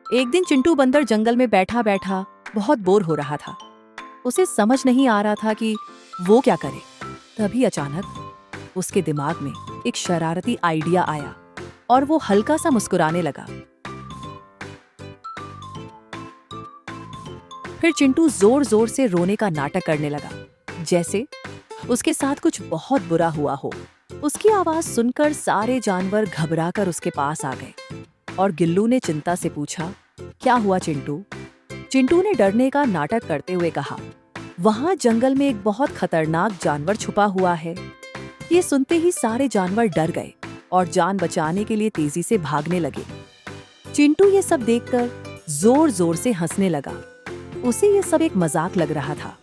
एक दिन चिंटू बंदर जंगल में बैठा बैठा बहुत बोर हो रहा था। उसे समझ नहीं आ रहा था कि वो क्या करे। तभी अचानक उसके दिमाग में एक शरारती आइडिया आया और वो हल्का सा मुस्कुराने लगा। फिर चिंटू जोर जोर से रोने का नाटक करने लगा, जैसे उसके साथ कुछ बहुत बुरा हुआ हो। उसकी आवाज सुनकर सारे जानवर घबराकर उसके पास आ गए और गिल्लू ने चिंता से पूछा, क्या हुआ चिंटू? चिंटू ने डरने का नाटक करते हुए कहा, वहां जंगल में एक बहुत खतरनाक जानवर छुपा हुआ है। ये सुनते ही सारे जानवर डर गए और जान बचाने के लिए तेजी से भागने लगे। चिंटू ये सब देखकर जोर जोर से हंसने लगा। उसे ये सब एक मजाक लग रहा था।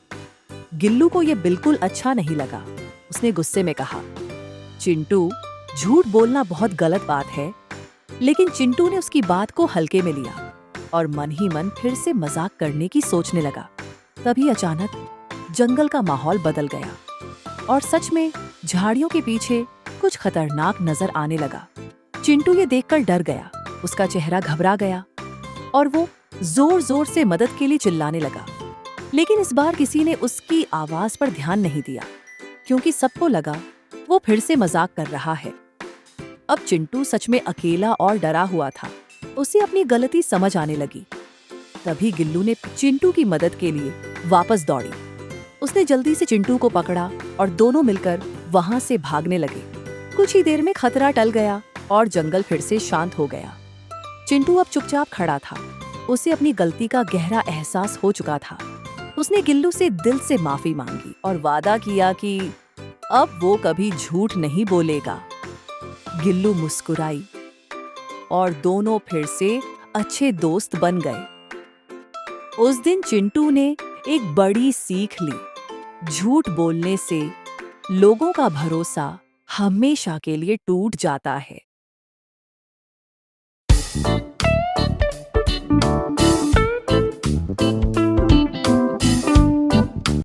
गिल्लू को ये बिल्कुल अच्छा नहीं लगा। उसने गुस्से में कहा, चिंटू, झूठ बोलना बहुत गलत बात है। लेकिन चिंटू ने उसकी बात को हल्के में लिया और मन ही मन फिर से मजाक करने की सोचने लगा। तभी अचानक जंगल का माहौल बदल गया और सच में झाड़ियों के पीछे कुछ खतरनाक नजर आने लगा। चिंटू ये देखकर डर गया, उसका चेहरा घबरा गया और वो जोर जोर से मदद के लिए चिल्लाने लगा। लेकिन इस बार किसी ने उसकी आवाज पर ध्यान नहीं दिया, क्योंकि सबको लगा वो फिर से मजाक कर रहा है। अब चिंटू सच में अकेला और डरा हुआ था। उसे अपनी गलती समझ आने लगी। तभी गिल्लू ने चिंटू की मदद के लिए वापस दौड़ी। उसने जल्दी से चिंटू को पकड़ा और दोनों मिलकर वहां से भागने लगे। कुछ ही देर में खतरा टल गया और जंगल फिर से शांत हो गया। चिंटू अब चुपचाप खड़ा था। उसे अपनी गलती का गहरा एहसास हो चुका था। उसने गिल्लू से दिल से माफी मांगी और वादा किया कि अब वो कभी झूठ नहीं बोलेगा। गिल्लू मुस्कुराई और दोनों फिर से अच्छे दोस्त बन गए। उस दिन चिंटू ने एक बड़ी सीख ली। झूठ बोलने से लोगों का भरोसा हमेशा के लिए टूट जाता है।